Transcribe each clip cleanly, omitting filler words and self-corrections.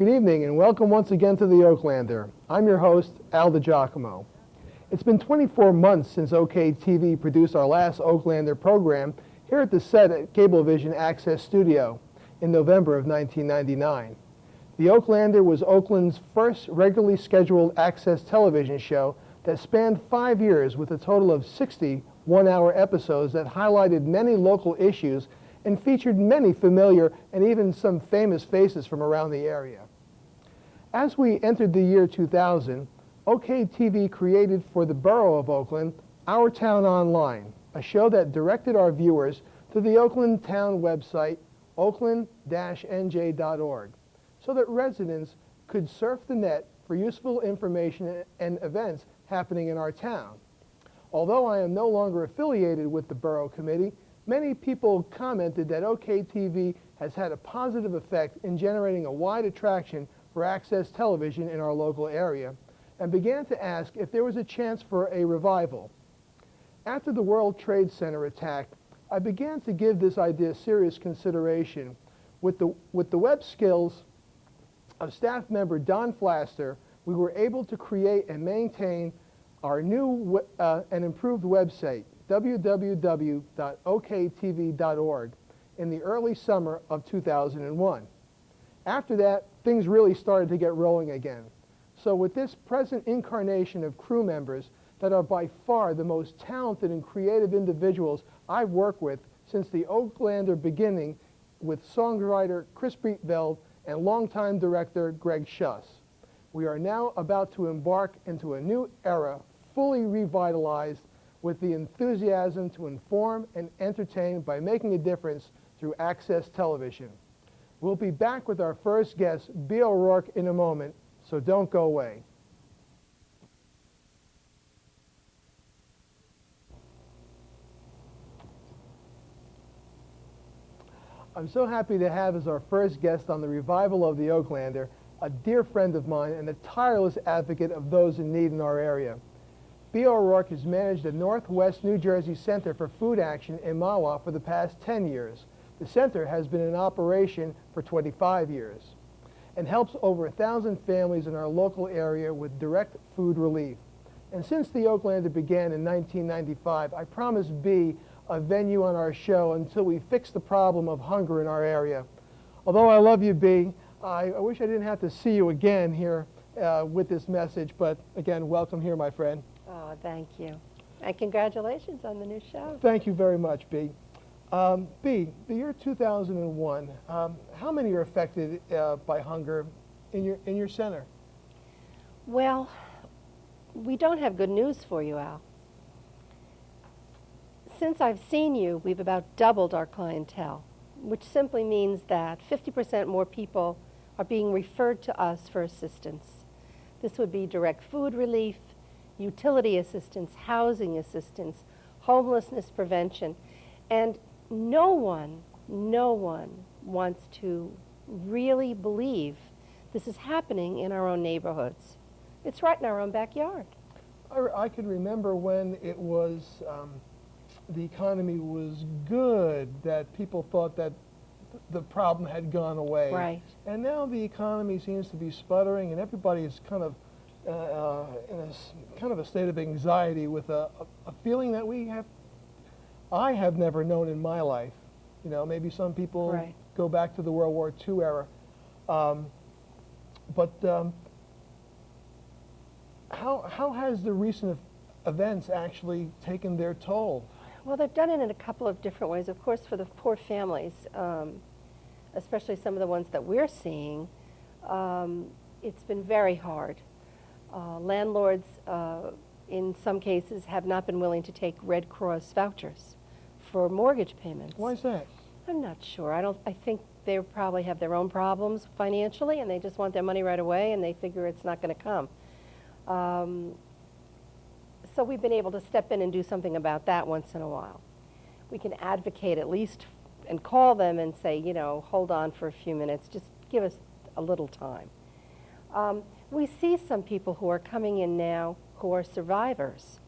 Good evening and welcome once again to the Oaklander. I'm your host, Al DiGiacomo. It's been 24 months since OK TV produced our last Oaklander program here at the set at Cablevision Access Studio in November of 1999. The Oaklander was Oakland's first regularly scheduled access television show that spanned 5 years with a total of 60 one-hour episodes that highlighted many local issues and featured many familiar and even some famous faces from around the area. As we entered the year 2000, OK TV created for the borough of Oakland, Our Town Online, a show that directed our viewers to the Oakland Town website, oakland-nj.org, so that residents could surf the net for useful information and events happening in our town. Although I am no longer affiliated with the Borough Committee, many people commented that OK TV has had a positive effect in generating a wide attraction for access television in our local area, and began to ask if there was a chance for a revival. After the World Trade Center attack, I began to give this idea serious consideration. With the web skills of staff member Don Flaster, we were able to create and maintain our new and improved website, www.oktv.org, in the early summer of 2001. After that, things really started to get rolling again. So with this present incarnation of crew members that are by far the most talented and creative individuals I've worked with since the Oaklander beginning, with songwriter Chris Breetveld and longtime director Greg Schuss. We are now about to embark into a new era, fully revitalized with the enthusiasm to inform and entertain by making a difference through access television. We'll be back with our first guest, B. O'Rourke, in a moment, so don't go away. I'm so happy to have as our first guest on the revival of the Oaklander a dear friend of mine and a tireless advocate of those in need in our area. B. O'Rourke has managed the Northwest New Jersey Center for Food Action in Mahwah for the past 10 years. The center has been in operation for 25 years and helps over 1,000 families in our local area with direct food relief. And since the Oaklander began in 1995, I promised B a venue on our show until we fix the problem of hunger in our area. Although I love you, B, I wish I didn't have to see you again here with this message, but again, welcome here, my friend. Oh, thank you. And congratulations on the new show. Thank you very much, B. B, the year 2001, how many are affected by hunger in your center? Well, we don't have good news for you, Al. Since I've seen you, we've about doubled our clientele, which simply means that 50% more people are being referred to us for assistance. This would be direct food relief, utility assistance, housing assistance, homelessness prevention, and no one wants to really believe this is happening in our own neighborhoods. It's right in our own backyard. I can remember when it was, the economy was good, that people thought that the problem had gone away. Right. And now the economy seems to be sputtering and everybody is kind of in a state of anxiety with a feeling that I have never known in my life. You know, maybe some people Right. go back to the World War II era. How has the recent events actually taken their toll? Well, they've done it in a couple of different ways. Of course, for the poor families, especially some of the ones that we're seeing, it's been very hard. Landlords, in some cases, have not been willing to take Red Cross vouchers for mortgage payments. Why is that? I'm not sure. I think they probably have their own problems financially, and they just want their money right away, and they figure it's not going to come. So we've been able to step in and do something about that once in a while. We can advocate at least and call them and say, you know, hold on for a few minutes, just give us a little time. We see some people who are coming in now who are survivors.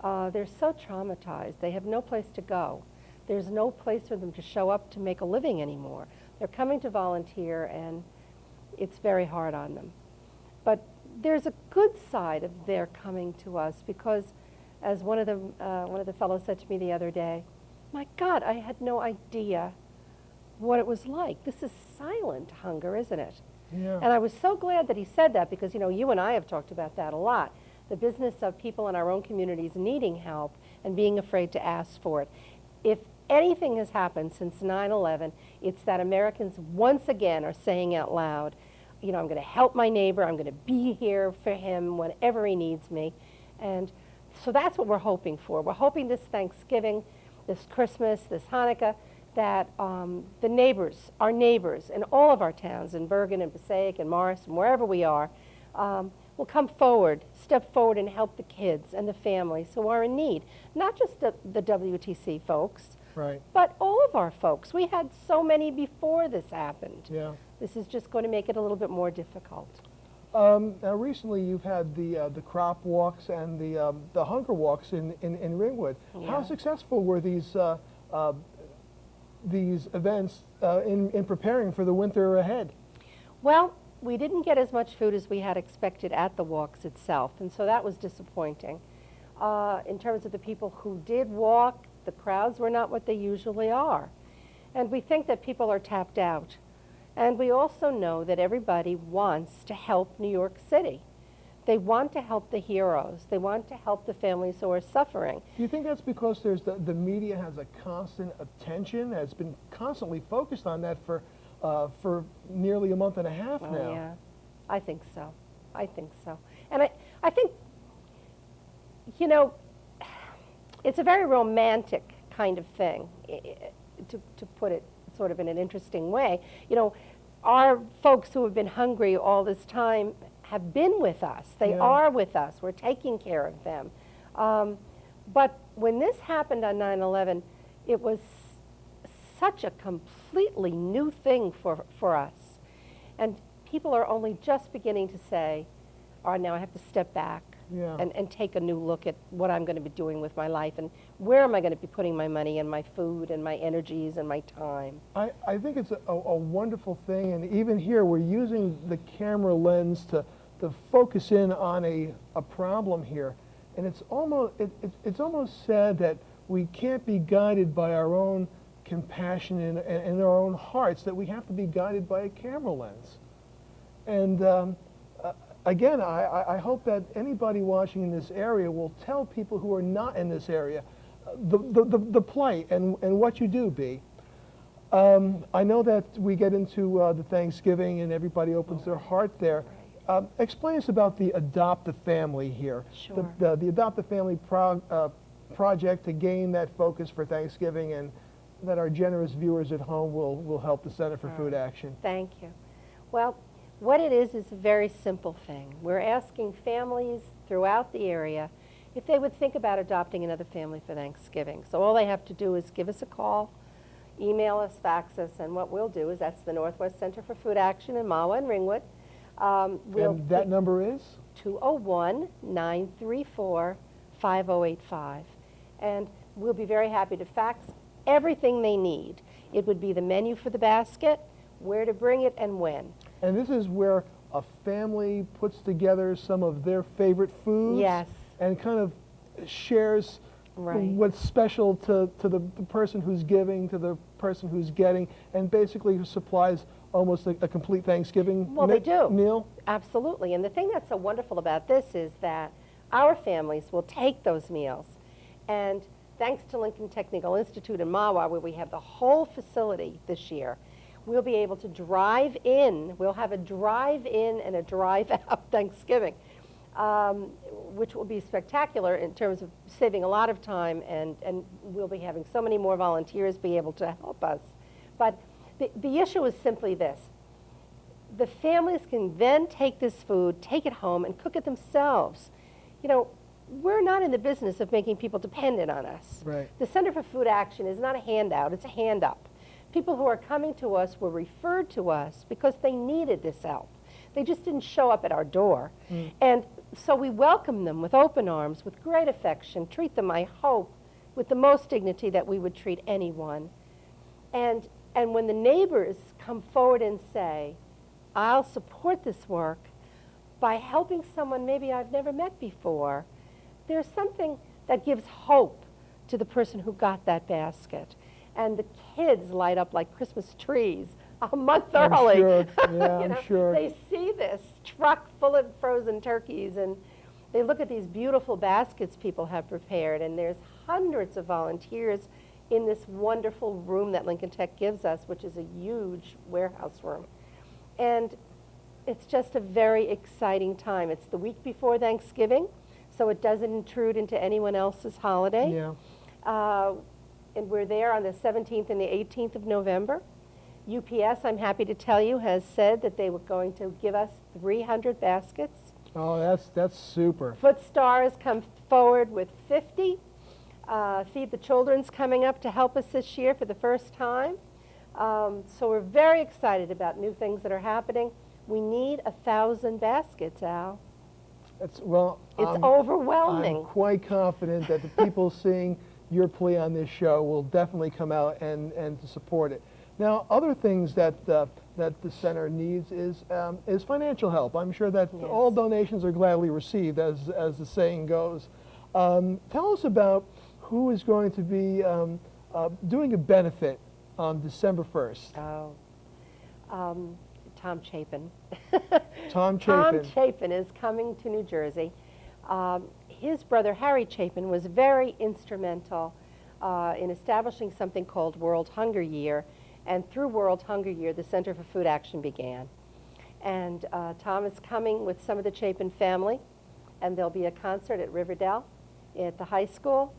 They're so traumatized. They have no place to go. There's no place for them to show up to make a living anymore. They're coming to volunteer, and it's very hard on them. But there's a good side of their coming to us because, as one of the fellows said to me the other day, my God, I had no idea what it was like. This is silent hunger, isn't it? Yeah. And I was so glad that he said that because, you know, you and I have talked about that a lot. The business of people in our own communities needing help and being afraid to ask for it. If anything has happened since 9/11, it's that Americans once again are saying out loud, you know, I'm going to help my neighbor, I'm going to be here for him whenever he needs me. And so that's what we're hoping for. We're hoping this Thanksgiving, this Christmas, this Hanukkah, that the neighbors, our neighbors in all of our towns, in Bergen and Passaic and Morris and wherever we are, will come forward, step forward and help the kids and the families who are in need. Not just the WTC folks, Right. but all of our folks. We had so many before this happened. Yeah. This is just going to make it a little bit more difficult. Now recently you've had the crop walks and the hunger walks in Ringwood. Yeah. How successful were these events in preparing for the winter ahead? Well, we didn't get as much food as we had expected at the walks itself, and so that was disappointing. In terms of the people who did walk, the crowds were not what they usually are. And we think that people are tapped out. And we also know that everybody wants to help New York City. They want to help the heroes. They want to help the families who are suffering. Do you think that's because there's the media has a constant attention, has been constantly focused on that for nearly a month and a half now? Yeah, I think so. I think so. And I think, you know, it's a very romantic kind of thing, to put it sort of in an interesting way. You know, our folks who have been hungry all this time have been with us. They Yeah. are with us. We're taking care of them. But when this happened on 9/11, it was such a completely new thing for us. And people are only just beginning to say, all right, now I have to step back. Yeah. And take a new look at what I'm going to be doing with my life and where am I going to be putting my money and my food and my energies and my time. I think it's a wonderful thing, and even here we're using the camera lens to focus in on a problem here, and it's almost sad that we can't be guided by our own compassion in our own hearts, that we have to be guided by a camera lens. And again, I hope that anybody watching in this area will tell people who are not in this area the plight and what you do, Bea. I know that we get into the Thanksgiving and everybody opens their heart there. Explain us about the Adopt a Family here. Sure. The Adopt a Family project to gain that focus for Thanksgiving, and that our generous viewers at home will help the Center for Food Action. Thank you. Well, what it is a very simple thing. We're asking families throughout the area if they would think about adopting another family for Thanksgiving. So all they have to do is give us a call, email us, fax us, and what we'll do is, that's the Northwest Center for Food Action in Mahwah and Ringwood. And that number is? 201-934-5085. And we'll be very happy to fax everything they need. It would be the menu for the basket, where to bring it, and when. And this is where a family puts together some of their favorite foods. Yes. And kind of shares Right. what's special to the person who's giving, to the person who's getting, and basically supplies almost a complete Thanksgiving meal. Absolutely. And the thing that's so wonderful about this is that our families will take those meals. And thanks to Lincoln Technical Institute in Mahwah, where we have the whole facility this year, we'll be able to drive in. We'll have a drive-in and a drive-out Thanksgiving, which will be spectacular in terms of saving a lot of time, and we'll be having so many more volunteers be able to help us. But the issue is simply this. The families can then take this food, take it home, and cook it themselves. You know, we're not in the business of making people dependent on us. Right. The Center for Food Action is not a handout, it's a hand up. People who are coming to us were referred to us because they needed this help. They just didn't show up at our door. And so we welcome them with open arms, with great affection, treat them, I hope, with the most dignity that we would treat anyone. And when the neighbors come forward and say, I'll support this work by helping someone maybe I've never met before. There's something that gives hope to the person who got that basket. And the kids light up like Christmas trees a month early. Sure. Yeah, You know, I'm sure. They see this truck full of frozen turkeys, and they look at these beautiful baskets people have prepared, and there's hundreds of volunteers in this wonderful room that Lincoln Tech gives us, which is a huge warehouse room. And it's just a very exciting time. It's the week before Thanksgiving, so it doesn't intrude into anyone else's holiday. Yeah. And we're there on the 17th and the 18th of November. UPS, I'm happy to tell you, has said that they were going to give us 300 baskets. Oh, that's super. Footstar has come forward with 50. Feed the Children's coming up to help us this year for the first time. So we're very excited about new things that are happening. We need 1,000 baskets, Al. It's overwhelming. I'm quite confident that the people seeing your plea on this show will definitely come out and to support it. Now, other things that the center needs is financial help. I'm sure that Yes. all donations are gladly received, as the saying goes. Tell us about who is going to be doing a benefit on December 1st. Tom Chapin. Tom Chapin. Tom Chapin is coming to New Jersey. His brother Harry Chapin was very instrumental in establishing something called World Hunger Year, and through World Hunger Year, the Center for Food Action began. And Tom is coming with some of the Chapin family, and there'll be a concert at Riverdale at the high school.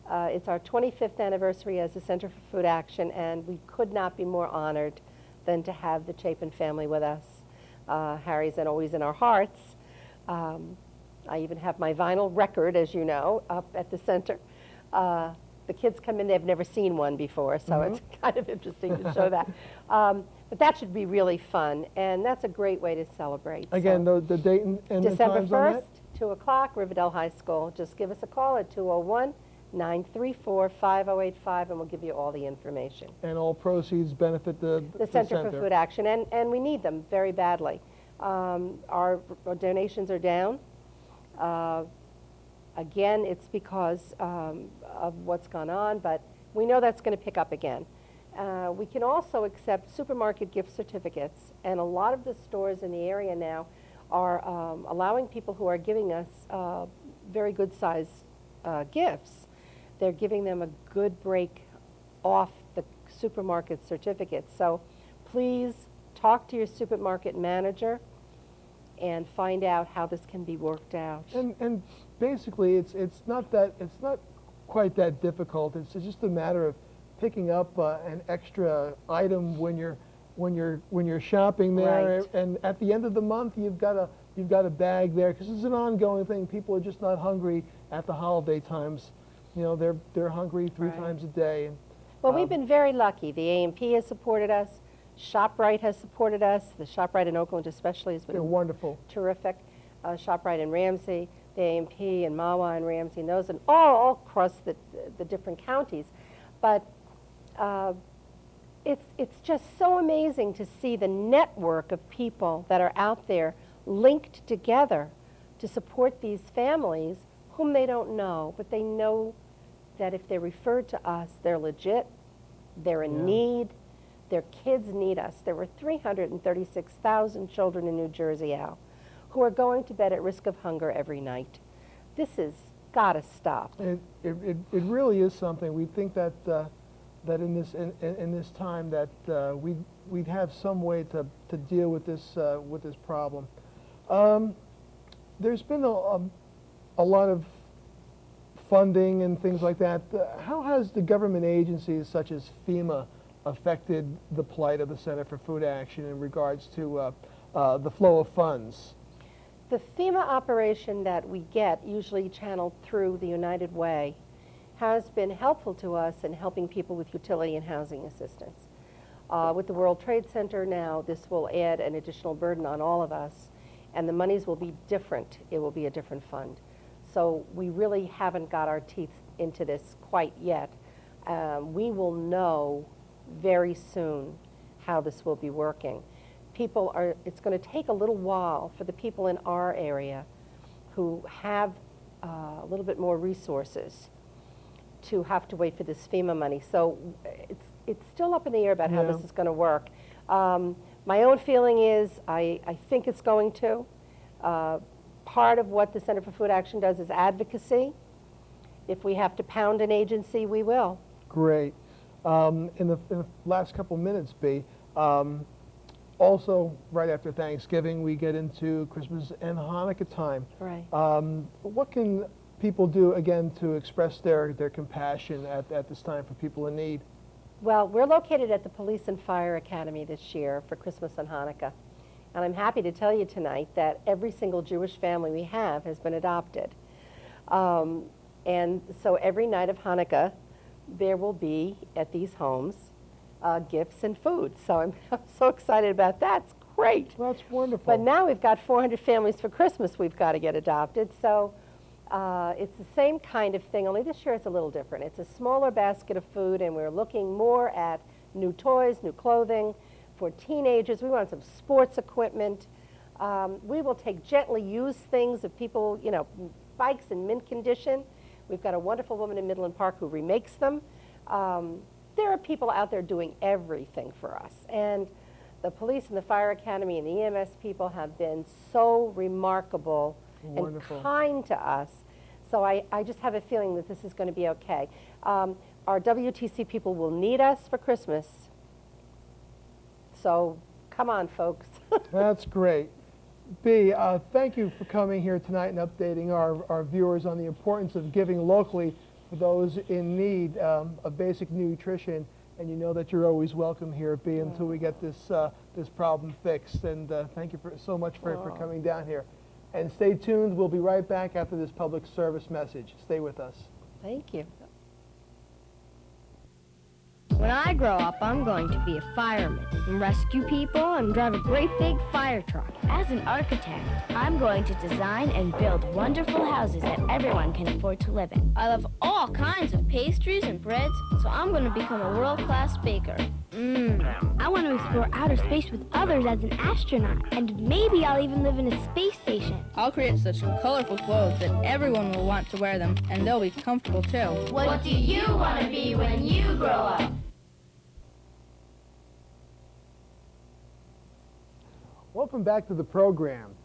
It's our 25th anniversary as the Center for Food Action, and we could not be more honored than to have the Chapin family with us. Harry's always in our hearts. I even have my vinyl record, as you know, up at the center. The kids come in, they've never seen one before, so it's kind of interesting to show that. But that should be really fun, and that's a great way to celebrate. Again, So, the date and the December times on 1st, that? 2 o'clock, Riverdale High School. Just give us a call at 201-934-5085, and we'll give you all the information. And all proceeds benefit the Center for Food Action, and we need them very badly. Our donations are down. Again, it's because of what's gone on, but we know that's going to pick up again. We can also accept supermarket gift certificates, and a lot of the stores in the area now are allowing people who are giving us very good size gifts. They're giving them a good break off the supermarket certificates. So please talk to your supermarket manager and find out how this can be worked out. And basically, it's not quite that difficult. It's just a matter of picking up an extra item when you're shopping there, Right. and at the end of the month, you've got a bag there, because it's an ongoing thing. People are just not hungry at the holiday times. You know, they're hungry three Right. times a day. Well, we've been very lucky. The A&P has supported us. ShopRite has supported us. The ShopRite in Oakland especially has They're been wonderful. terrific. ShopRite in Ramsey, the A&P and Mawa and Ramsey, and those, and all across the different counties. But it's just so amazing to see the network of people that are out there linked together to support these families whom they don't know, but they know that if they're referred to us, they're legit, they're in Yeah. need, their kids need us. There were 336,000 children in New Jersey, Al, who are going to bed at risk of hunger every night. This has got to stop. It really is something. We think that that in this time that we'd have some way to deal with this problem. There's been a lot of funding and things like that. How has the government agencies such as FEMA affected the plight of the Center for Food Action in regards to the flow of funds? The FEMA operation that we get, usually channeled through the United Way, has been helpful to us in helping people with utility and housing assistance. With the World Trade Center now, this will add an additional burden on all of us, and the monies will be different. It will be a different fund. So we really haven't got our teeth into this quite yet. We will know very soon how this will be working. it's going to take a little while for the people in our area who have a little bit more resources to have to wait for this FEMA money. So it's still up in the air about how this is going to work. My own feeling is I think it's going to. Part of what the Center for Food Action does is advocacy. If we have to pound an agency, we will. Great. In the last couple minutes, B, also right after Thanksgiving, we get into Christmas and Hanukkah time. Right. What can people do, again, to express their compassion at this time for people in need? Well, we're located at the Police and Fire Academy this year for Christmas and Hanukkah. And I'm happy to tell you tonight that every single Jewish family we have has been adopted. And so every night of Hanukkah, there will be, at these homes, gifts and food. So I'm so excited about that. It's great. Well, that's wonderful. But now we've got 400 families for Christmas we've got to get adopted. So it's the same kind of thing, only this year it's a little different. It's a smaller basket of food, and we're looking more at new toys, new clothing for teenagers. We want some sports equipment. We will take gently used things of people, you know, bikes in mint condition. We've got a wonderful woman in Midland Park who remakes them. There are people out there doing everything for us. And the police and the fire academy and the EMS people have been so remarkable and kind to us. So I just have a feeling that this is going to be okay. Our WTC people will need us for Christmas. So come on, folks. That's great. B, thank you for coming here tonight and updating our viewers on the importance of giving locally for those in need of basic nutrition. And you know that you're always welcome here, B, until we get this problem fixed. And thank you so much for coming down here. And stay tuned. We'll be right back after this public service message. Stay with us. Thank you. When I grow up, I'm going to be a fireman and rescue people and drive a great big fire truck. As an architect, I'm going to design and build wonderful houses that everyone can afford to live in. I love all kinds of pastries and breads, so I'm going to become a world-class baker. I want to explore outer space with others as an astronaut, and maybe I'll even live in a space station. I'll create such colorful clothes that everyone will want to wear them, and they'll be comfortable too. What do you want to be when you grow up? Welcome back to the program.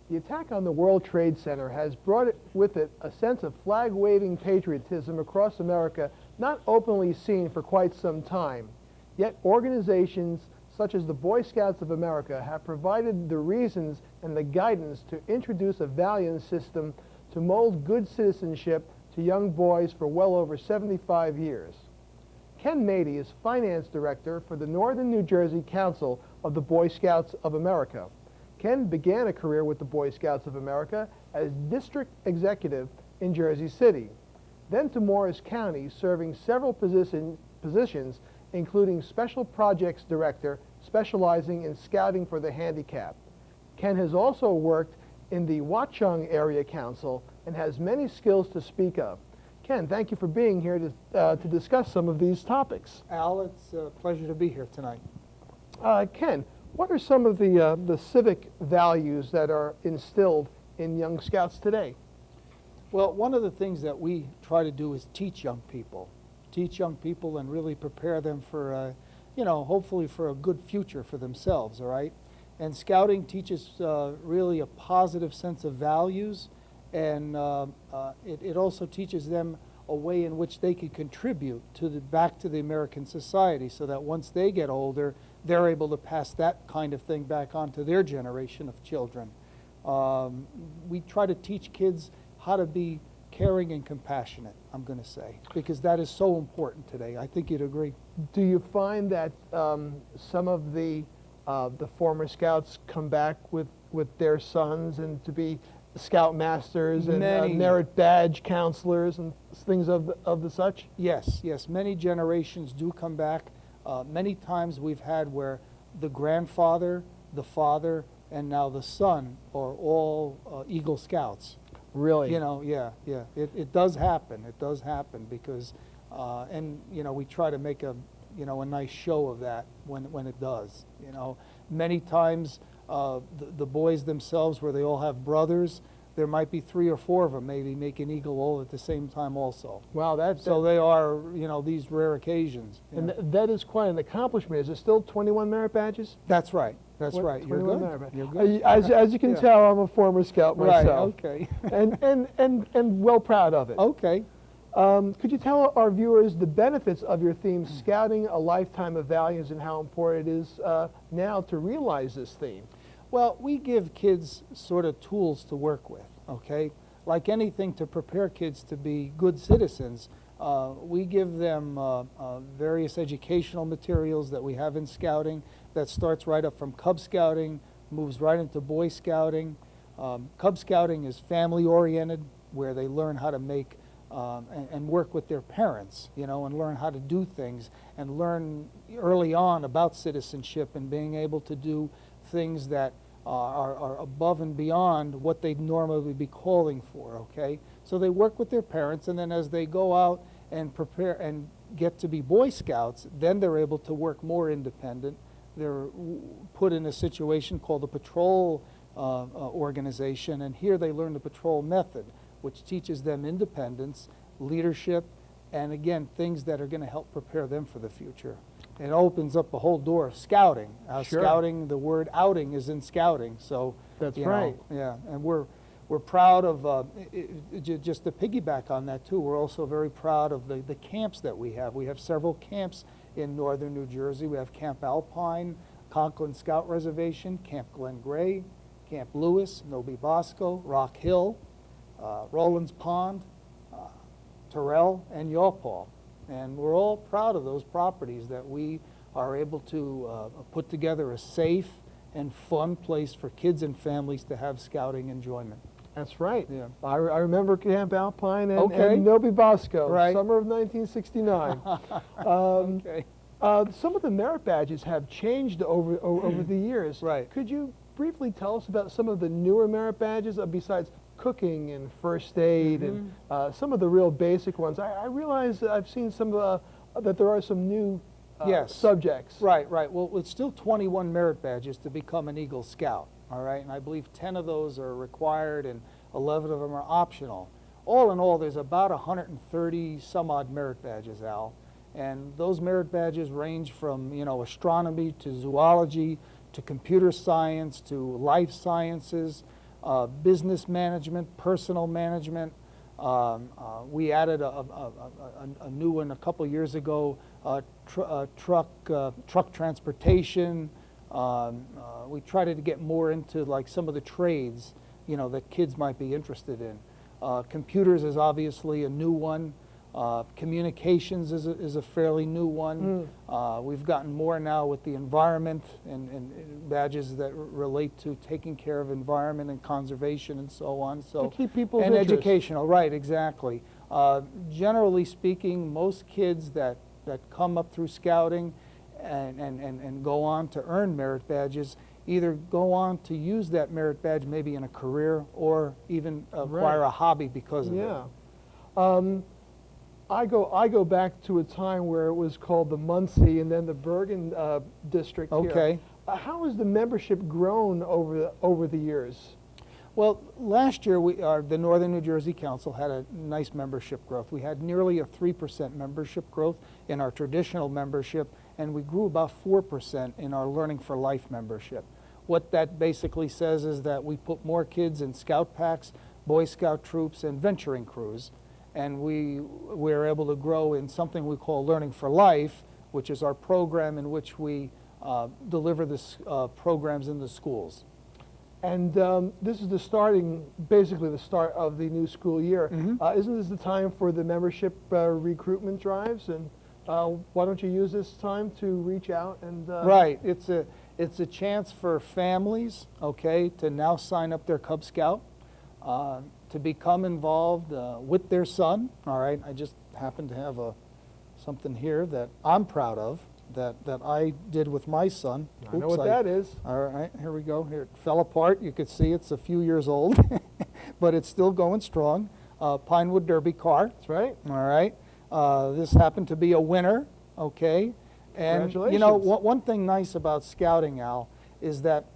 The attack on the World Trade Center has brought with it a sense of flag-waving patriotism across America not openly seen for quite some time. Yet organizations such as the Boy Scouts of America have provided the reasons and the guidance to introduce a valiant system to mold good citizenship to young boys for well over 75 years. Ken Mady is Finance Director for the Northern New Jersey Council of the Boy Scouts of America. Ken began a career with the Boy Scouts of America as District Executive in Jersey City, then to Morris County, serving several positions, including Special Projects Director, specializing in scouting for the handicapped. Ken has also worked in the Watchung Area Council and has many skills to speak of. Ken, thank you for being here to discuss some of these topics. Al, it's a pleasure to be here tonight. Ken, what are some of the civic values that are instilled in young scouts today? Well, one of the things that we try to do is teach young people and really prepare them for, hopefully for a good future for themselves, all right? And scouting teaches really a positive sense of values, and it also teaches them a way in which they can contribute back to the American society, so that once they get older, they're able to pass that kind of thing back on to their generation of children. We try to teach kids how to be caring and compassionate, I'm going to say, because that is so important today. I think you'd agree. Do you find that some of the former scouts come back with their sons and to be scout masters and merit badge counselors and things of the such? Yes, many generations do come back. Many times we've had where the grandfather, the father, and now the son are all Eagle Scouts. Really? Yeah. It does happen. It does happen because, we try to make a you know, a nice show of that when it does. You know, many times the boys themselves, where they all have brothers, there might be 3 or 4 of them maybe making eagle all at the same time also. Wow, So they are, you know, these rare occasions. and that is quite an accomplishment. Is it still 21 merit badges? That's right. That's What- right. You're 21 good. merit badges. You're good. As you can Yeah. tell, I'm a former scout Right. myself. Okay. and well proud of it. Okay. Could you tell our viewers the benefits of your theme, Scouting a Lifetime of Values, and how important it is now to realize this theme? Well, we give kids sort of tools to work with, okay? Like anything to prepare kids to be good citizens, we give them various educational materials that we have in Scouting that starts right up from Cub Scouting, moves right into Boy Scouting. Cub Scouting is family-oriented, where they learn how to make and work with their parents, you know, and learn how to do things and learn early on about citizenship and being able to do things that are above and beyond what they'd normally be calling for, okay? So they work with their parents, and then as they go out and prepare and get to be Boy Scouts, then they're able to work more independent. They're put in a situation called a patrol organization, and here they learn the patrol method, which teaches them independence, leadership, and again, things that are going to help prepare them for the future. It opens up a whole door of scouting. Sure. Scouting, the word outing is in scouting, so That's you know, right. yeah, and we're proud of just to piggyback on that too. We're also very proud of the camps that we have. We have several camps in northern New Jersey. We have Camp Alpine, Conklin Scout Reservation, Camp Glen Gray, Camp Lewis, Nobi Bosco, Rock Hill, Rollins Pond, Terrell, and Yawpaw. And we're all proud of those properties that we are able to put together a safe and fun place for kids and families to have scouting enjoyment. That's right. Yeah. I remember Camp Alpine and, Okay. and Nobi Bosco, Right. summer of 1969. Okay. Some of the merit badges have changed over the years. Right. Could you briefly tell us about some of the newer merit badges besides cooking and first aid and some of the real basic ones? I realize that I've seen some that there are some new Yes. subjects. Right, right. Well, it's still 21 merit badges to become an Eagle Scout, all right? And I believe 10 of those are required and 11 of them are optional. All in all, there's about 130 some odd merit badges, Al. And those merit badges range from, you know, astronomy to zoology to computer science to life sciences, business management, personal management. We added a new one a couple years ago, truck transportation. We tried to get more into like some of the trades, you know, that kids might be interested in. Computers is obviously a new one. Communications is a fairly new one. We've gotten more now with the environment and badges that relate to taking care of environment and conservation and so on. So To keep people's and interest. educational, right? Exactly. Generally speaking, most kids that come up through scouting and go on to earn merit badges either go on to use that merit badge maybe in a career or even acquire Right. a hobby because of it. Yeah. I go back to a time where it was called the Muncie and then the Bergen district here. Okay. How has the membership grown over the years? Well, last year the Northern New Jersey Council had a nice membership growth. We had nearly a 3% membership growth in our traditional membership, and we grew about 4% in our Learning for Life membership. What that basically says is that we put more kids in scout packs, Boy Scout troops, and venturing crews, and we were able to grow in something we call Learning for Life, which is our program in which we deliver this programs in the schools. And this is basically the start of the new school year. Isn't this the time for the membership recruitment drives? And why don't you use this time to reach out and? Right. It's a chance for families, okay, to now sign up their Cub Scout, to become involved with their son. All right. I just happen to have something here that I'm proud of. That I did with my son. I know what that is. All right, here we go. Here it fell apart. You could see it's a few years old, but it's still going strong. Pinewood Derby car. That's right. All right. This happened to be a winner, okay? And you know, Congratulations. one thing nice about scouting, Al, is that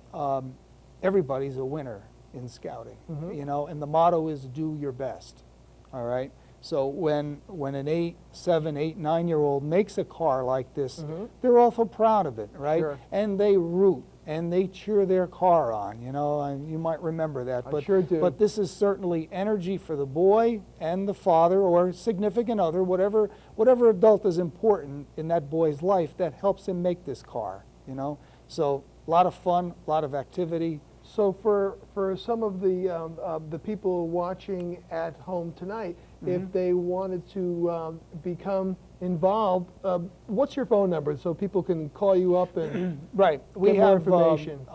everybody's a winner in scouting. You know, and the motto is do your best. All right. So when an 8, 7, 8, 9-year-old makes a car like this, they're awful proud of it, right? Sure. And they root and they cheer their car on. You know, and you might remember that. I sure do. But this is certainly energy for the boy and the father or significant other, whatever adult is important in that boy's life that helps him make this car. You know, so a lot of fun, a lot of activity. So for some of the people watching at home tonight, if they wanted to become involved, what's your phone number so people can call you up and Right. get more information?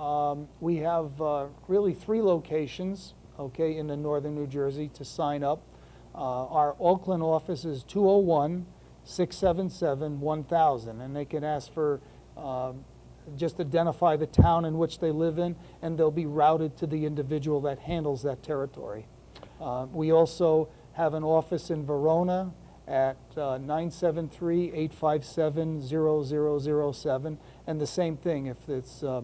We have really 3 locations, okay, in the northern New Jersey to sign up. Our Oakland office is 201-677-1000, and they can ask for just identify the town in which they live in, and they'll be routed to the individual that handles that territory. We also have an office in Verona at 973-857-0007, and the same thing, if it's a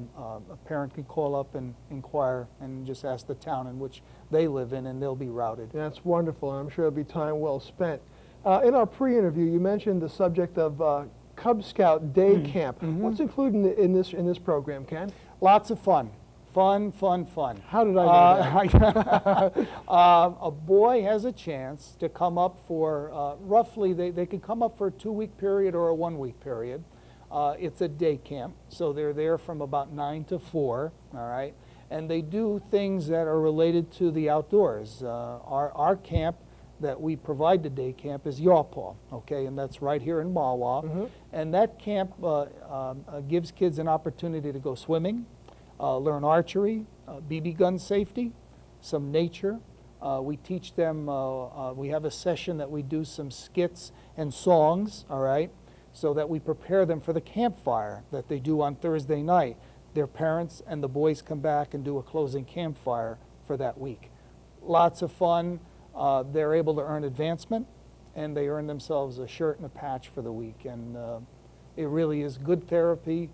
parent can call up and inquire and just ask the town in which they live in, and they'll be routed. That's wonderful, and I'm sure it'll be time well spent. In our pre-interview, you mentioned the subject of Cub Scout Day Camp. What's included in this program, Ken? Lots of fun. Fun. How did I know that? A boy has a chance to come up for roughly, they could come up for a 2-week period or a 1-week period. It's a day camp, so they're there from about 9 to 4, all right? And they do things that are related to the outdoors. Our camp that we provide the day camp is Yawpaw, okay, and that's right here in Mahwah. And that camp gives kids an opportunity to go swimming, learn archery, BB gun safety, some nature. We teach them, we have a session that we do some skits and songs, all right, so that we prepare them for the campfire that they do on Thursday night. Their parents and the boys come back and do a closing campfire for that week. Lots of fun. They're able to earn advancement, and they earn themselves a shirt and a patch for the week. And it really is good therapy,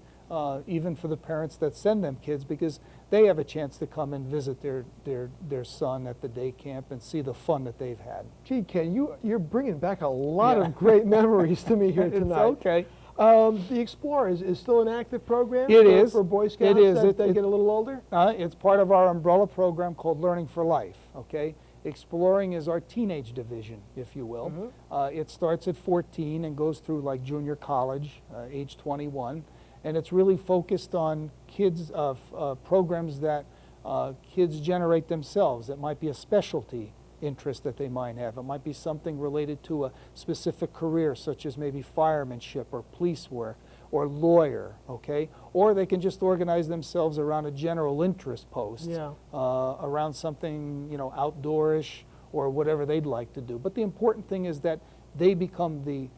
even for the parents that send them kids, because they have a chance to come and visit their son at the day camp and see the fun that they've had. Gee, Ken, you're bringing back a lot of great memories to me here tonight. It's okay. The Explorer is still an active program It is. for Boy Scouts It is. that get a little older? It's part of our umbrella program called Learning for Life, okay? Exploring is our teenage division, if you will. It starts at 14 and goes through like junior college, age 21. And it's really focused on kids, programs that kids generate themselves. It might be a specialty interest that they might have. It might be something related to a specific career, such as maybe firemanship or police work or lawyer, okay? Or they can just organize themselves around a general interest post, around something, you know, outdoorish or whatever they'd like to do. But the important thing is that they become the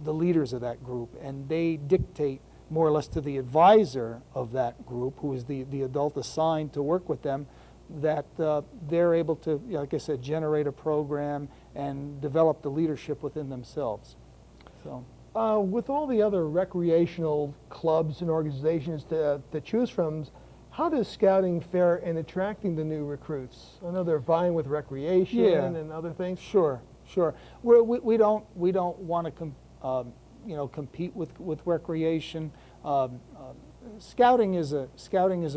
leaders of that group, and they dictate more or less to the advisor of that group, who is the adult assigned to work with them, that they're able to, like I said, generate a program and develop the leadership within themselves. So. With all the other recreational clubs and organizations to choose from, how does Scouting fare in attracting the new recruits? I know they're vying with recreation and other things. Sure. We don't want to compete with recreation. Scouting is a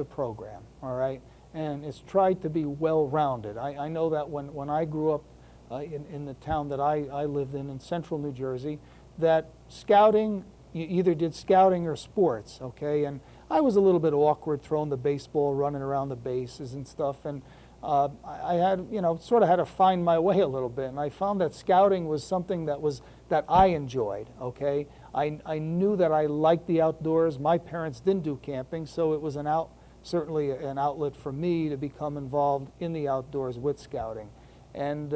program, all right, and it's tried to be well-rounded. I know that when I grew up in the town that I lived in central New Jersey, that scouting, you either did scouting or sports, okay? And I was a little bit awkward throwing the baseball, running around the bases and stuff, and I had, sort of had to find my way a little bit, and I found that scouting was something that I enjoyed, okay? I knew that I liked the outdoors. My parents didn't do camping, so it was certainly an outlet for me to become involved in the outdoors with scouting. And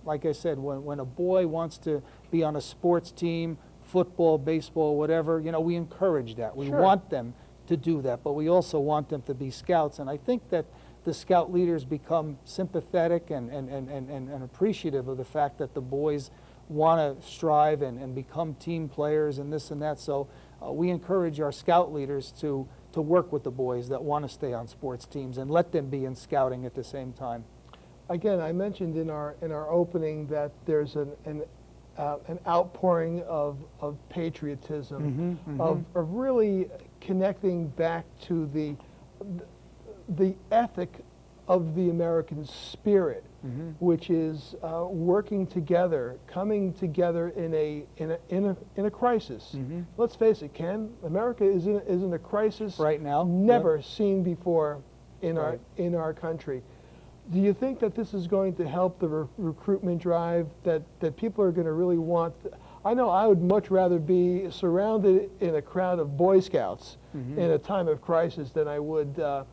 like I said, when a boy wants to be on a sports team, football, baseball, whatever, we encourage that. We want them to do that, but we also want them to be scouts. And I think that the scout leaders become sympathetic and appreciative of the fact that the boys want to strive and become team players and this and that. So we encourage our scout leaders to work with the boys that want to stay on sports teams and let them be in scouting at the same time. Again, I mentioned in our opening that there's an outpouring of patriotism, of really connecting back to the ethic of the American spirit, which is working together, coming together in a crisis. Let's face it, Ken. America is in a crisis Right now, never seen before in our country. Do you think that this is going to help the recruitment drive, that people are going to really want? I know I would much rather be surrounded in a crowd of Boy Scouts in a time of crisis than I would, I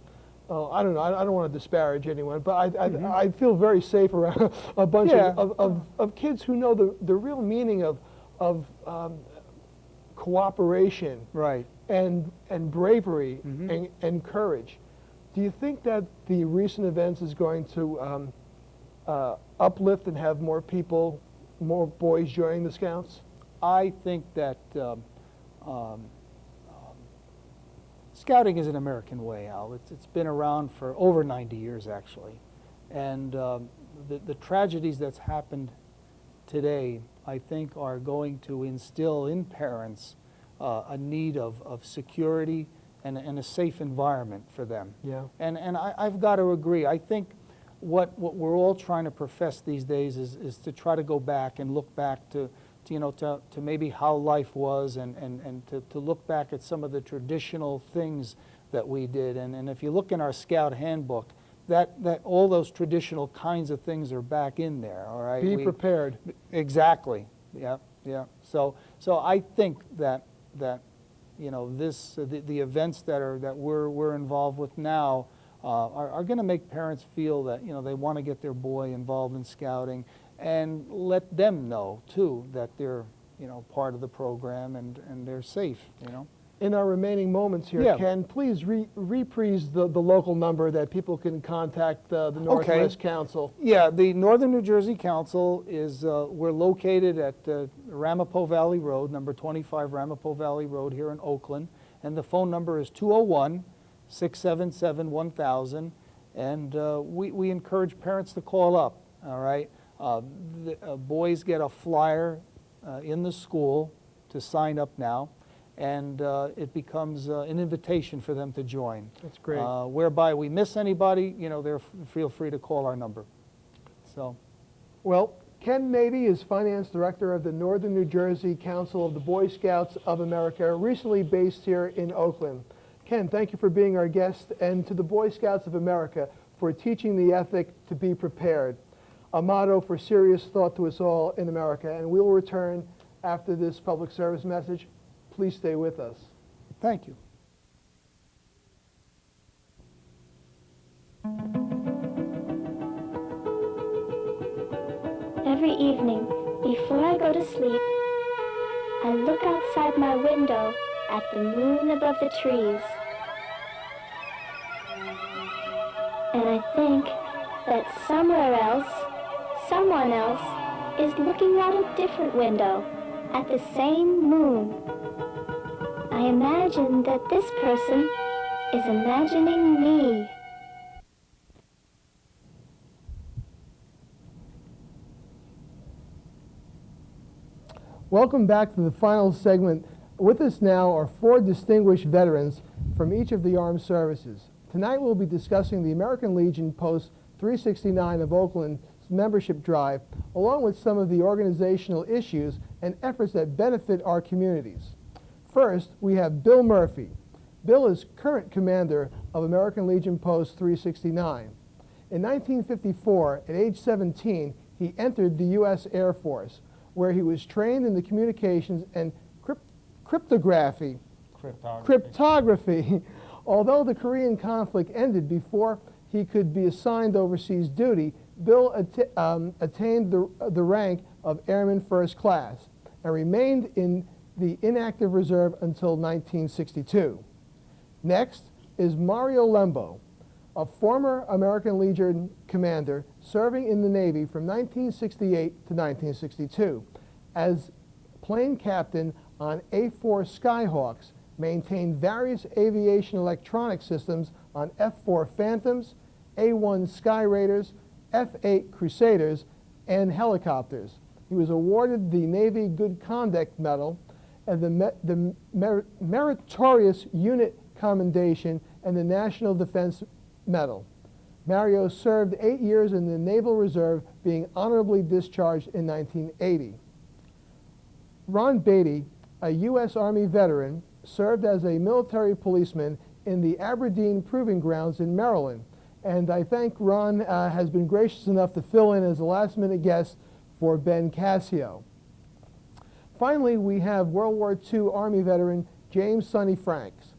don't know, I don't want to disparage anyone, but I feel very safe around a bunch of kids who know the real meaning of cooperation and bravery and courage. Do you think that the recent events is going to uplift and have more people, more boys joining the Scouts? I think that Scouting is an American way, Al. It's been around for over 90 years, actually. And the tragedies that's happened today, I think, are going to instill in parents a need of security and a safe environment for them. Yeah. And I've got to agree. I think what we're all trying to profess these days is to try to go back and look back to maybe how life was and to look back at some of the traditional things that we did. And if you look in our Scout handbook, that all those traditional kinds of things are back in there, all right? Be prepared. Exactly. Yeah, yeah. So I think that the events that we're involved with now are going to make parents feel that they want to get their boy involved in Scouting, and let them know too that they're part of the program and they're safe. In our remaining moments here, Ken, please reprise the local number that people can contact the Northwest Council. Yeah, the Northern New Jersey Council is, we're located at Ramapo Valley Road, number 25 Ramapo Valley Road here in Oakland, and the phone number is 201-677-1000, and we encourage parents to call up, all right? Boys get a flyer in the school to sign up now, and it becomes an invitation for them to join. That's great. Whereby we miss anybody, feel free to call our number. So, well, Ken Mabey is Finance Director of the Northern New Jersey Council of the Boy Scouts of America, recently based here in Oakland. Ken, thank you for being our guest, and to the Boy Scouts of America for teaching the ethic to be prepared, a motto for serious thought to us all in America. And we'll return after this public service message. Please stay with us. Thank you. Every evening, before I go to sleep, I look outside my window at the moon above the trees. And I think that somewhere else, someone else is looking out a different window at the same moon. I imagine that this person is imagining me. Welcome back to the final segment. With us now are 4 distinguished veterans from each of the armed services. Tonight we'll be discussing the American Legion Post 369 of Oakland's membership drive, along with some of the organizational issues and efforts that benefit our communities. First, we have Bill Murphy. Bill is current commander of American Legion Post 369. In 1954, at age 17, he entered the U.S. Air Force, where he was trained in the communications and cryptography. Although the Korean conflict ended before he could be assigned overseas duty, Bill attained the rank of Airman First Class and remained in the inactive reserve until 1962. Next is Mario Lembo, a former American Legion commander serving in the Navy from 1968 to 1962. as plane captain on A-4 Skyhawks, maintained various aviation electronic systems on F-4 Phantoms, A-1 Sky Raiders, F-8 Crusaders, and helicopters. He was awarded the Navy Good Conduct Medal and the Meritorious Unit Commendation and the National Defense Medal. Mario served 8 years in the Naval Reserve, being honorably discharged in 1980. Ron Beatty, a U.S. Army veteran, served as a military policeman in the Aberdeen Proving Grounds in Maryland. And I think Ron has been gracious enough to fill in as a last-minute guest for Ben Cassio. Finally, we have World War II Army veteran James Sonny Franks.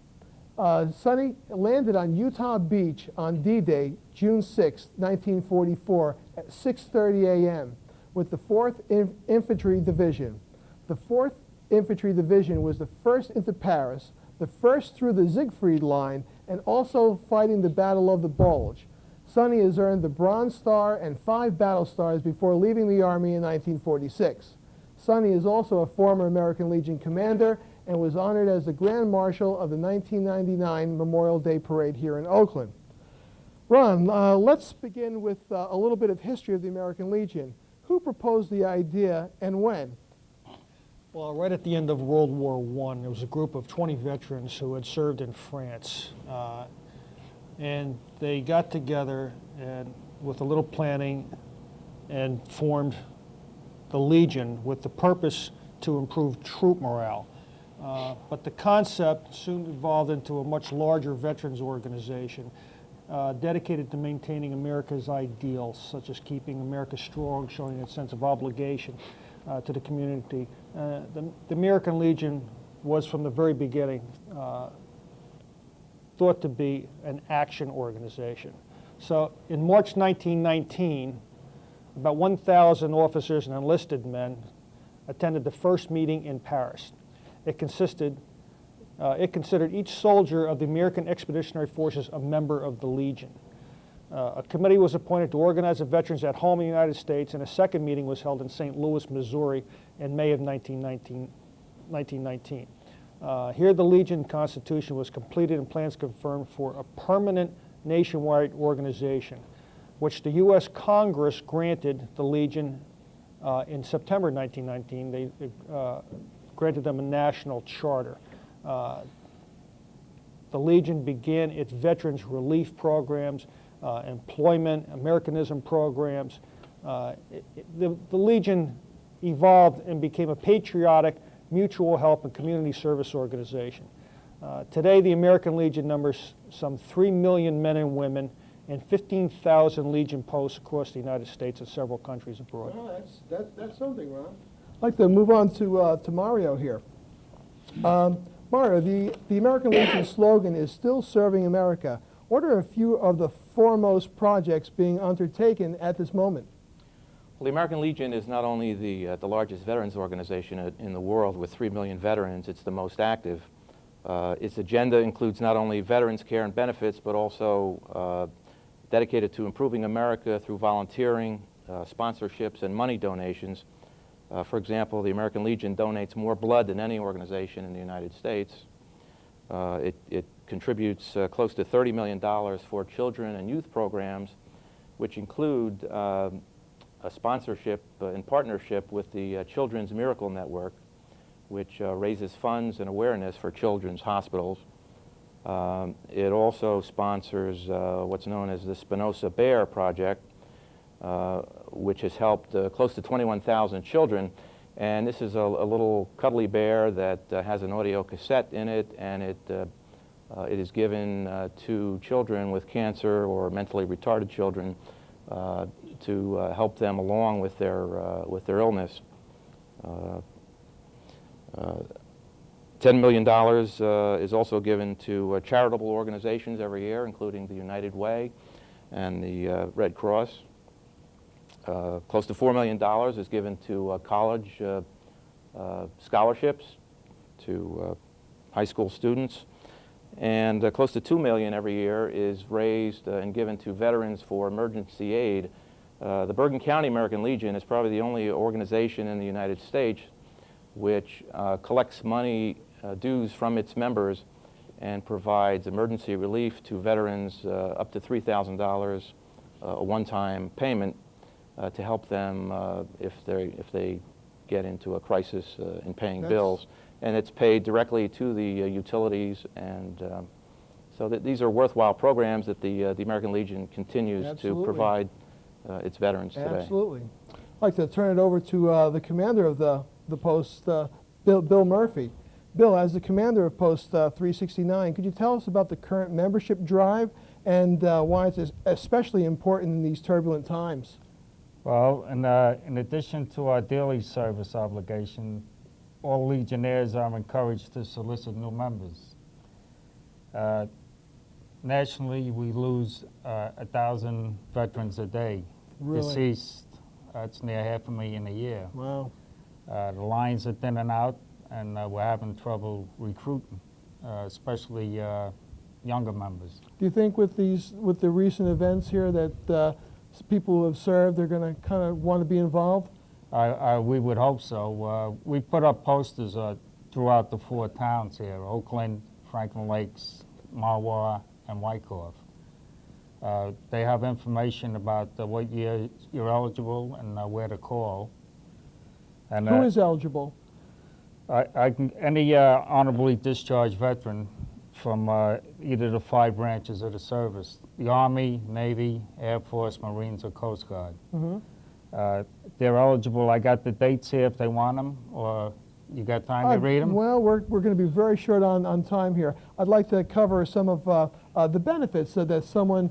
Sonny landed on Utah Beach on D-Day, June 6, 1944, at 6:30 a.m. with the 4th Infantry Division. The 4th Infantry Division was the first into Paris, the first through the Siegfried Line, and also fighting the Battle of the Bulge. Sonny has earned the Bronze Star and 5 Battle Stars before leaving the Army in 1946. Sonny is also a former American Legion commander and was honored as the Grand Marshal of the 1999 Memorial Day Parade here in Oakland. Ron, let's begin with a little bit of history of the American Legion. Who proposed the idea and when? Well, right at the end of World War I, there was a group of 20 veterans who had served in France. And they got together and with a little planning and formed the Legion with the purpose to improve troop morale. But the concept soon evolved into a much larger veterans organization dedicated to maintaining America's ideals, such as keeping America strong, showing a sense of obligation to the community. The American Legion was from the very beginning thought to be an action organization. So in March 1919, about 1,000 officers and enlisted men attended the first meeting in Paris. It considered each soldier of the American Expeditionary Forces a member of the Legion. A committee was appointed to organize the veterans at home in the United States, and a second meeting was held in St. Louis, Missouri in May of 1919. Here the Legion Constitution was completed and plans confirmed for a permanent nationwide organization, which the U.S. Congress granted the Legion in September 1919. They granted them a national charter. The Legion began its veterans relief programs, employment, Americanism programs. The Legion evolved and became a patriotic, mutual help and community service organization. Today, the American Legion numbers some 3 million men and women and 15,000 Legion posts across the United States and several countries abroad. Oh, that's something, Ron. I'd like to move on to Mario here. Mario, the American Legion slogan is "Still Serving America." What are a few of the foremost projects being undertaken at this moment? Well, the American Legion is not only the largest veterans organization in the world with 3 million veterans, it's the most active. Its agenda includes not only veterans care and benefits, but also dedicated to improving America through volunteering, sponsorships, and money donations. For example, the American Legion donates more blood than any organization in the United States. It contributes close to $30 million for children and youth programs, which include a sponsorship in partnership with the Children's Miracle Network, which raises funds and awareness for children's hospitals. It also sponsors what's known as the Spinoza Bear Project, which has helped close to 21,000 children. And this is a little cuddly bear that has an audio cassette in it, and it is given to children with cancer or mentally retarded children to help them along with their illness. $10 million is also given to charitable organizations every year, including the United Way and the Red Cross. Close to $4 million is given to college scholarships to high school students. And close to $2 million every year is raised and given to veterans for emergency aid, The Bergen County American Legion is probably the only organization in the United States which collects money, dues from its members, and provides emergency relief to veterans up to $3,000, a one-time payment to help them if they get into a crisis in paying bills. And it's paid directly to the utilities, and so that these are worthwhile programs that the American Legion continues to provide its veterans today. Absolutely. I'd like to turn it over to the commander of the post, Bill Murphy. Bill, as the commander of Post 369, could you tell us about the current membership drive and why it's especially important in these turbulent times? Well, in addition to our daily service obligation, all Legionnaires are encouraged to solicit new members. Nationally, we lose 1,000 veterans a day. Really? Deceased. It's near 500,000 a year. Wow. The lines are thinning out, and we're having trouble recruiting, especially younger members. Do you think with the recent events here that people who have served, they're going to kind of want to be involved? We would hope so. We put up posters throughout the 4 towns here: Oakland, Franklin Lakes, Marwar, and Wyckoff. They have information about what year you're eligible and where to call. And, Who is eligible? Any honorably discharged veteran from either the 5 branches of the service: the Army, Navy, Air Force, Marines, or Coast Guard. Mm-hmm. They're eligible. I got the dates here if they want them, or you got time to read them? Well, we're going to be very short on time here. I'd like to cover some of the benefits that someone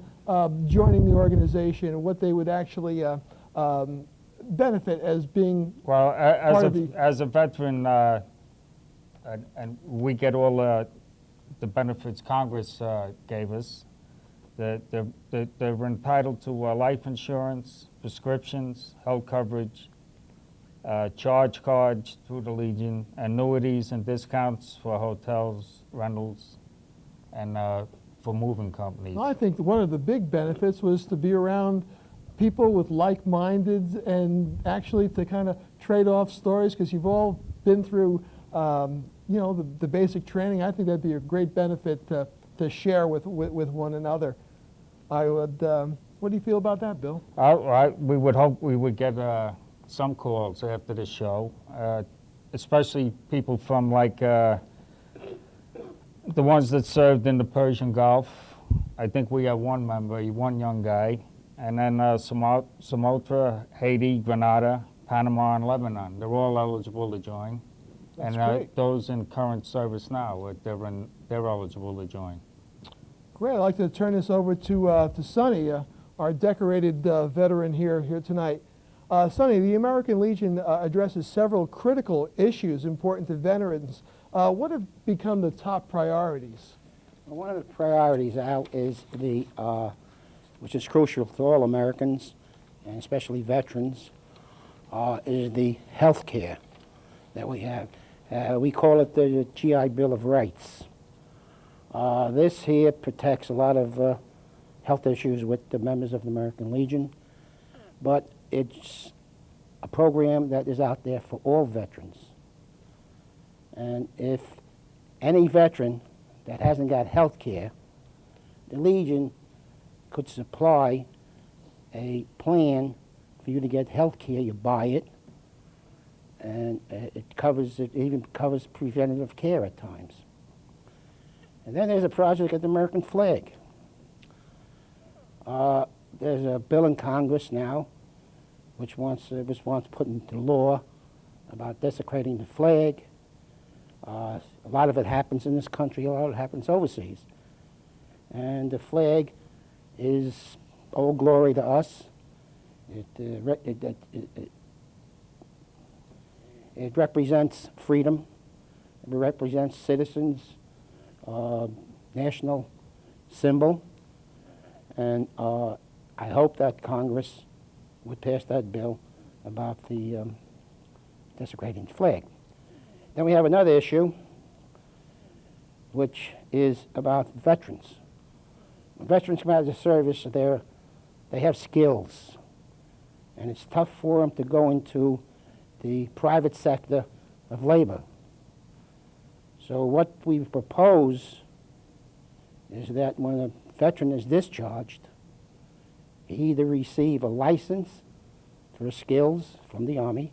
joining the organization and what they would actually benefit as being well, as a veteran, and we get all the benefits Congress gave us. They're entitled to life insurance, prescriptions, health coverage, charge cards through the Legion, annuities and discounts for hotels, rentals, and for moving companies. I think one of the big benefits was to be around people with like-minded and actually to kind of trade off stories, because you've all been through the basic training. I think that'd be a great benefit to share with one another. I would. What do you feel about that, Bill? We would hope we would get some calls after the show, especially people from like the ones that served in the Persian Gulf. I think we have one member, one young guy, and then Sumatra, Haiti, Grenada, Panama, and Lebanon. They're all eligible to join. That's and great. Those in current service now, they're eligible to join. Great. I'd like to turn this over to Sonny, our decorated veteran here tonight. Sonny, the American Legion addresses several critical issues important to veterans. What have become the top priorities? Well, one of the priorities out is which is crucial to all Americans, and especially veterans, is the health care that we have. We call it the GI Bill of Rights. This here protects a lot of health issues with the members of the American Legion, but it's a program that is out there for all veterans. And if any veteran that hasn't got health care, the Legion could supply a plan for you to get health care. You buy it, and it even covers preventative care at times. And then there's a project at the American flag. There's a bill in Congress now which wants put into law about desecrating the flag. A lot of it happens in this country, a lot of it happens overseas. And the flag is old glory to us. It represents freedom. It represents citizens, national symbol. And I hope that Congress would pass that bill about the desecrating the flag. Then we have another issue, which is about veterans. When veterans come out of the service, they have skills. and it's tough for them to go into the private sector of labor. So what we propose is that when a veteran is discharged, he either receive a license for his skills from the Army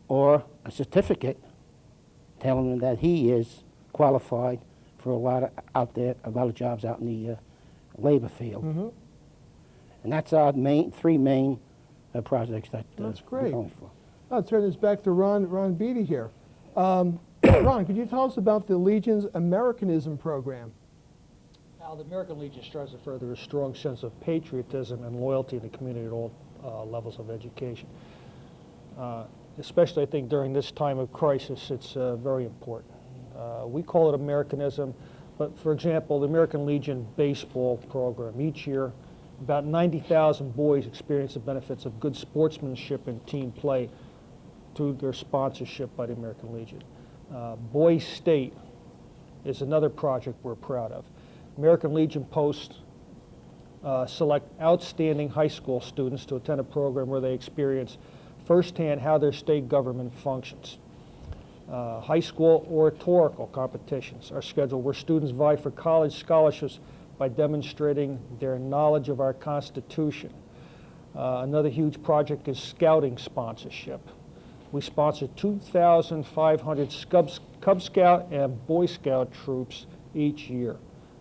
or a certificate telling him that he is qualified for a lot of jobs out in the labor field. Mm-hmm. And that's our three main projects that That's we're great. going for. I'll turn this back to Ron Beatty here. Ron, could you tell us about the Legion's Americanism program? Now, the American Legion strives to further a strong sense of patriotism and loyalty in the community at all levels of education. Especially, I think, during this time of crisis, it's very important. We call it Americanism, but for example, the American Legion baseball program, each year, about 90,000 boys experience the benefits of good sportsmanship and team play through their sponsorship by the American Legion. Boys State is another project we're proud of. American Legion posts select outstanding high school students to attend a program where they experience firsthand how their state government functions. High school oratorical competitions are scheduled where students vie for college scholarships by demonstrating their knowledge of our Constitution. Another huge project is scouting sponsorship. We sponsor 2,500 Cub Scout and Boy Scout troops each year.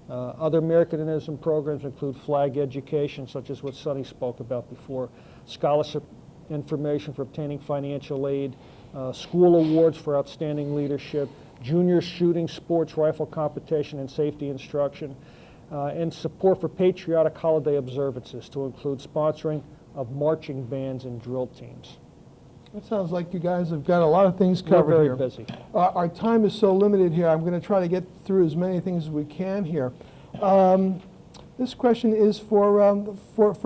Other Americanism programs include flag education, such as what Sonny spoke about before, scholarship information for obtaining financial aid, school awards for outstanding leadership, junior shooting, sports rifle competition, and safety instruction, and support for patriotic holiday observances to include sponsoring of marching bands and drill teams. It sounds like you guys have got a lot of things covered We're very here. busy. Our time is so limited here. I'm going to try to get through as many things as we can here. This question is for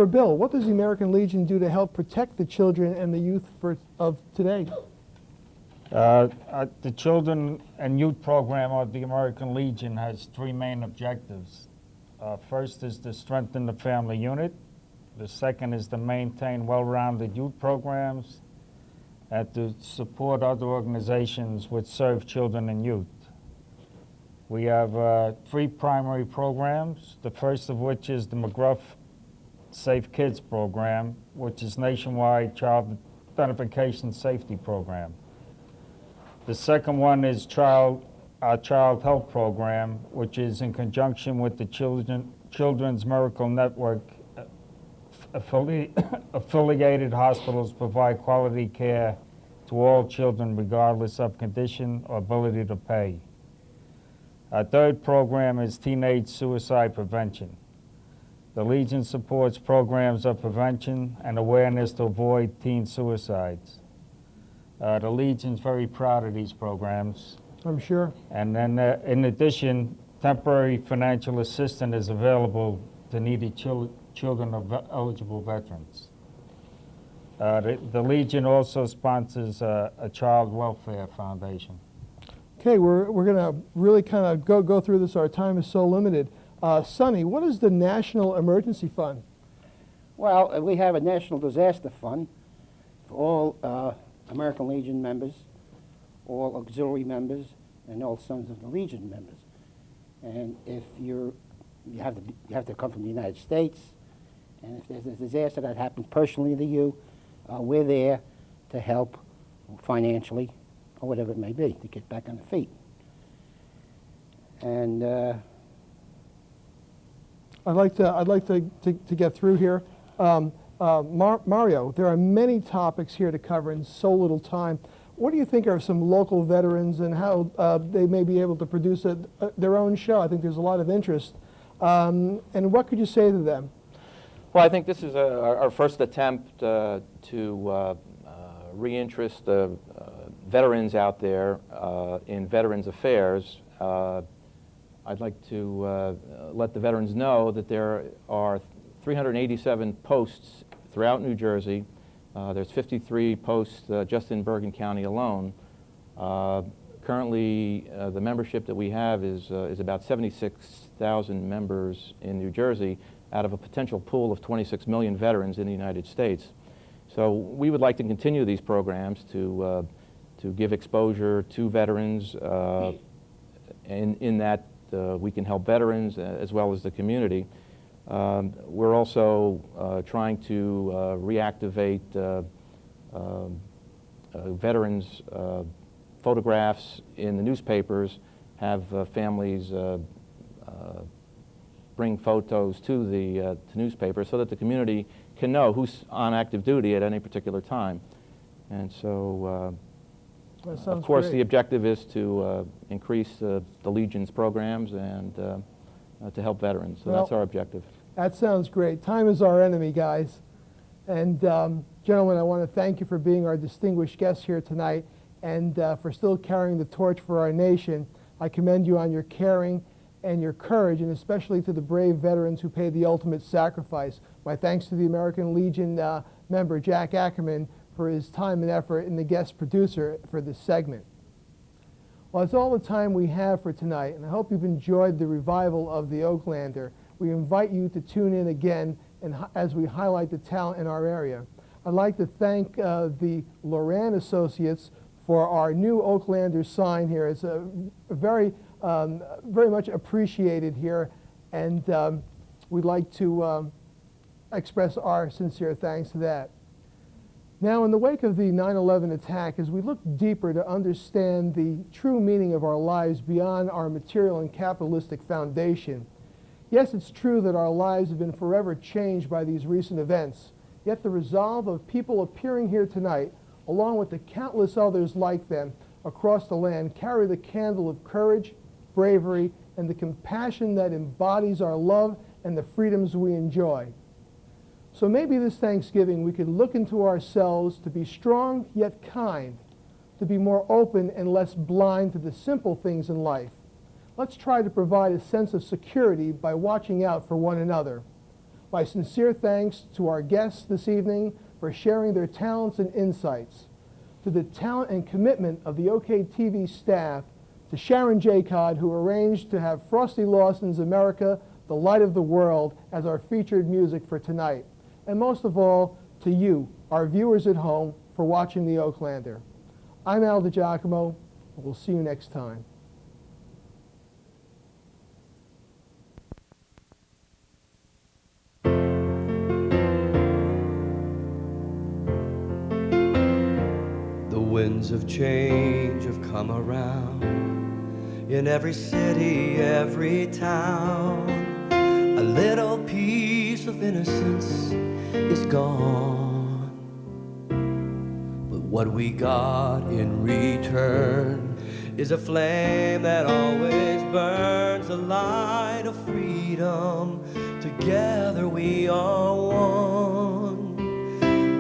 Bill. What does the American Legion do to help protect the children and the youth of today? The Children and Youth Program of the American Legion has three main objectives. First is to strengthen the family unit. The second is to maintain well-rounded youth programs and to support other organizations which serve children and youth. We have three primary programs, the first of which is the McGruff Safe Kids program, which is nationwide child identification safety program. The second one is our Child Health program, which is in conjunction with the Children's Miracle Network. Affiliated hospitals provide quality care to all children regardless of condition or ability to pay. Our third program is teenage suicide prevention. The Legion supports programs of prevention and awareness to avoid teen suicides. The Legion's very proud of these programs. I'm sure. And then, in addition, temporary financial assistance is available to needy children of eligible veterans. The Legion also sponsors a child welfare foundation. Okay, we're going to really kind of go through this. Our time is so limited. Sonny, what is the National Emergency Fund? Well, we have a National Disaster Fund for all American Legion members, all auxiliary members, and all Sons of the Legion members. And if you have to come from the United States, and if there's a disaster that happens personally to you, we're there to help financially or whatever it may be to get back on the feet. And I'd like to get through here. Mario, there are many topics here to cover in so little time. What do you think are some local veterans and how they may be able to produce their own show? I think there's a lot of interest. And what could you say to them? Well, I think this is our first attempt to reinterest the veterans out there in Veterans Affairs. I'd like to let the veterans know that there are 387 posts throughout New Jersey. There's 53 posts just in Bergen County alone. Currently, the membership that we have is about 76,000 members in New Jersey out of a potential pool of 26 million veterans in the United States. So we would like to continue these programs to give exposure to veterans, in that we can help veterans as well as the community. We're also trying to reactivate veterans' photographs in the newspapers, have families bring photos to the newspaper so that the community can know who's on active duty at any particular time. And so, of course, great. the objective is to increase the Legion's programs and to help veterans. So that's our objective. That sounds great. Time is our enemy, guys. And gentlemen, I want to thank you for being our distinguished guests here tonight and for still carrying the torch for our nation. I commend you on your caring and your courage, and especially to the brave veterans who paid the ultimate sacrifice. My thanks to the American Legion member, Jack Ackerman, for his time and effort, and the guest producer for this segment. Well, that's all the time we have for tonight, and I hope you've enjoyed the revival of the Oaklander. We invite you to tune in again and as we highlight the talent in our area. I'd like to thank the Loran Associates for our new Oaklander sign here. It's very much appreciated here, and we'd like to express our sincere thanks to that. Now, in the wake of the 9/11 attack, as we look deeper to understand the true meaning of our lives beyond our material and capitalistic foundation, yes, it's true that our lives have been forever changed by these recent events, yet the resolve of people appearing here tonight, along with the countless others like them across the land, carry the candle of courage, bravery, and the compassion that embodies our love and the freedoms we enjoy. So maybe this Thanksgiving we could look into ourselves to be strong yet kind, to be more open and less blind to the simple things in life. Let's try to provide a sense of security by watching out for one another. My sincere thanks to our guests this evening for sharing their talents and insights, to the talent and commitment of the OKTV staff, to Sharon Jacod, who arranged to have Frosty Lawson's America, the Light of the World, as our featured music for tonight. And most of all, to you, our viewers at home, for watching the Oaklander. I'm Al DiGiacomo, and we'll see you next time. The winds of change have come around in every city, every town. A little piece of innocence is gone, but what we got in return is a flame that always burns, the light of freedom. Together we are one.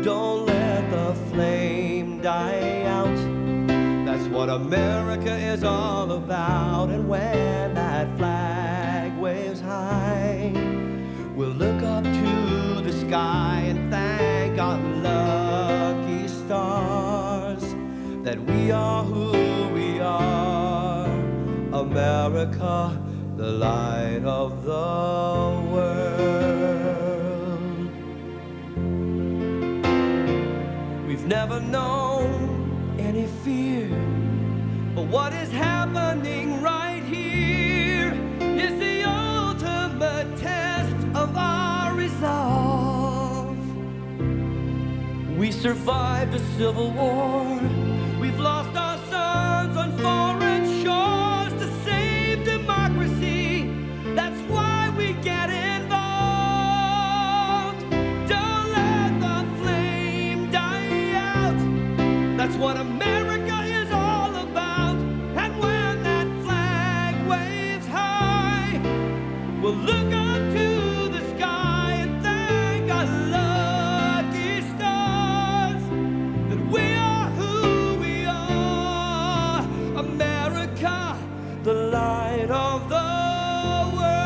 Don't let the flame die out. That's what America is all about. And when that flag waves high, we'll look up to the sky and thank our lucky stars that we are who we are. America, the light of the world. We've never known any fear, but what is happening right here is the ultimate test of our resolve. We survived a civil war. We've lost our sons on foreign shores to save democracy. That's why we get involved. Don't let the flame die out. That's what America is all about. And when that flag waves high, we'll look up to the sky and thank our lucky stars that we are who we are. America, the light of the world.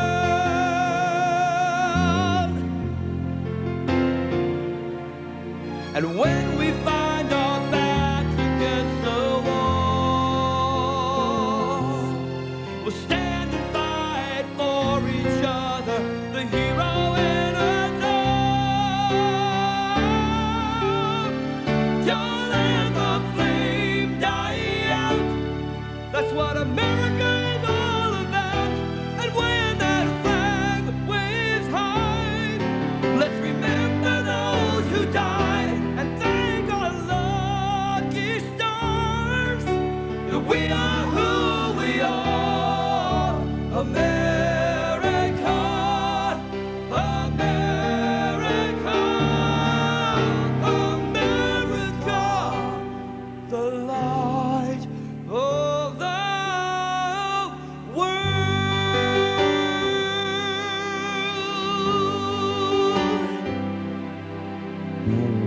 And when we find our backs against the wall, we'll stand and fight for each other, the hero in us all. and